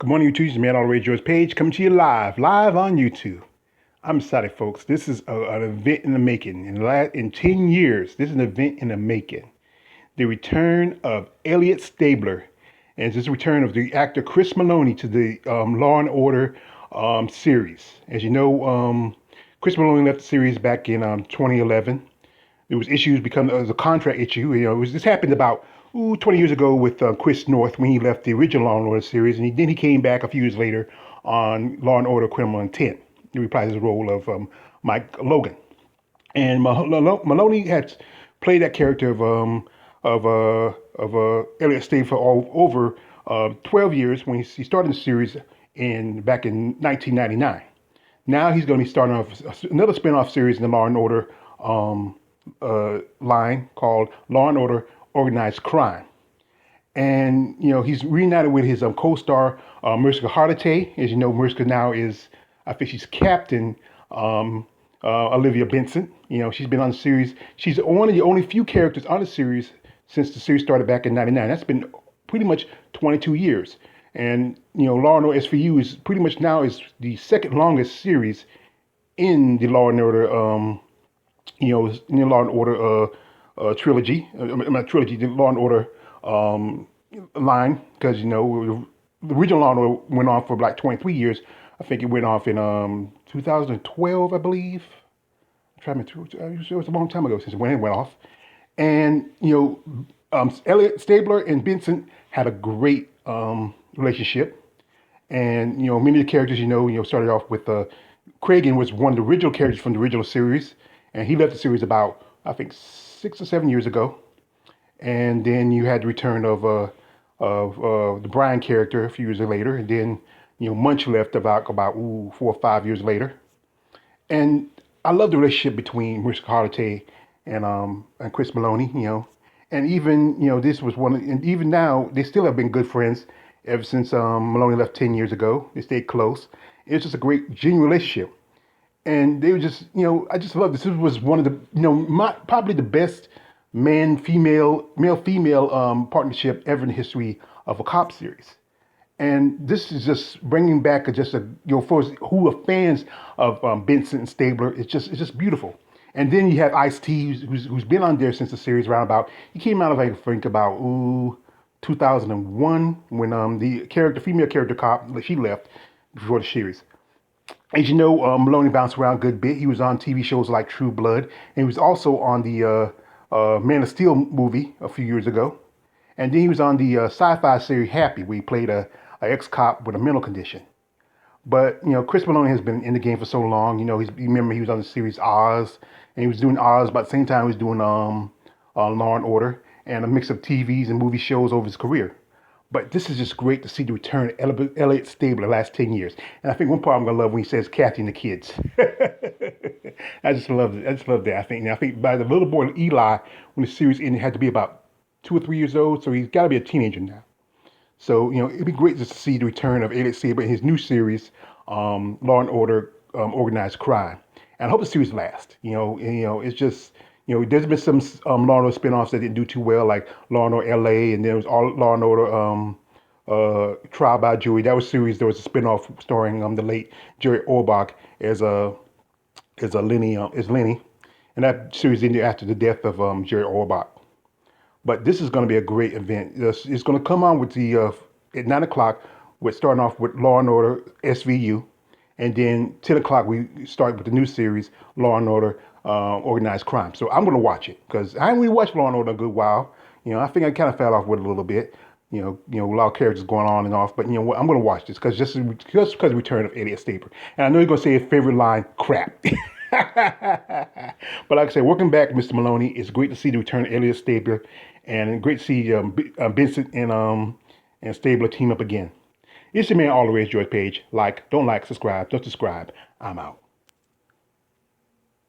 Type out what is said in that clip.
Good morning, YouTube. It's man all the way George Page coming to you live on YouTube. I'm excited, folks. This is an event in the making. In 10 years, this is an event in the making. The return of Elliot Stabler, and it's the return of the actor Chris Meloni to the Law and Order series. As you know, Chris Meloni left the series back in 2011. There was issues because it was a contract issue. This happened about 20 years ago with Chris North when he left the original Law and Order series, and then he came back a few years later on Law and Order: Criminal Intent. He reprised the role of Mike Logan, and Maloney had played that character of Elliot Stabler for all over 12 years when he started the series back in 1999. Now he's going to be starting off another spin-off series in the Law and Order line called Law and Order: Organized Crime. And, he's reunited with his co-star, Mariska Hargitay. As you know, Mariska now is, I think she's Captain Olivia Benson. She's been on the series. She's one of the only few characters on the series since the series started back in 99. That's been pretty much 22 years. And, Law and Order SVU is pretty much now is the second longest series in the Law and Order, in the Law and Order trilogy. Not trilogy, the Law and Order line, because the original Law and Order went on for like 23 years. I think it went off in 2012, I believe. It was a long time ago since when it went off. And Elliot Stabler and Benson had a great relationship. And many of the characters started off with Cragen was one of the original characters from the original series, and he left the series about I think 6 or 7 years ago. And then you had the return of the Brian character a few years later, and then Munch left about 4 or 5 years later. And I love the relationship between Mariska Hargitay and Chris Meloni. And even this was and even now they still have been good friends ever since Meloni left 10 years ago. They stayed close. It's just a great genuine relationship. And they were just, I just love this. This was one of the, probably the best male-female partnership ever in the history of a cop series. And this is just bringing back for who are fans of Benson and Stabler. It's just beautiful. And then you have Ice-T, who's been on there since the series roundabout. He came out of, I think, about 2001 when the female character cop, she left before the series. As you know, Meloni bounced around a good bit. He was on TV shows like True Blood, and he was also on the Man of Steel movie a few years ago. And then he was on the sci-fi series Happy, where he played a ex-cop with a mental condition. But, Chris Meloni has been in the game for so long. Remember he was on the series Oz, and he was doing Oz, but at the same time he was doing Law and Order, and a mix of TVs and movie shows over his career. But this is just great to see the return of Elliot Stabler the last 10 years. And I think one part I'm going to love when he says Kathy and the kids. I just love it. I just love that. I think by the little boy Eli, when the series ended, had to be about 2 or 3 years old. So he's got to be a teenager now. So, it'd be great just to see the return of Elliot Stabler in his new series, Law and Order, Organized Crime. And I hope the series lasts. It's just... there's been some Law and Order spinoffs that didn't do too well, like Law and Order LA, and there was all Law and Order Trial by Jury. That was a series. There was a spinoff starring the late Jerry Orbach as Lenny, and that series ended after the death of Jerry Orbach. But this is going to be a great event. It's going to come on with at 9 o'clock. We're starting off with Law and Order SVU, and then 10 o'clock we start with the new series Law and Order Organized Crime. So I'm going to watch it because I haven't really watched Law and Order in a good while. I think I kind of fell off with it a little bit. A lot of characters going on and off. But I'm going to watch this because just because of the return of Elliot Stabler. And I know you're going to say his favorite line, crap. But like I said, welcome back, Mr. Meloni. It's great to see the return of Elliot Stabler, and great to see Benson and Stabler team up again. It's your man, all the way, George Page. Don't like, subscribe, don't subscribe. I'm out.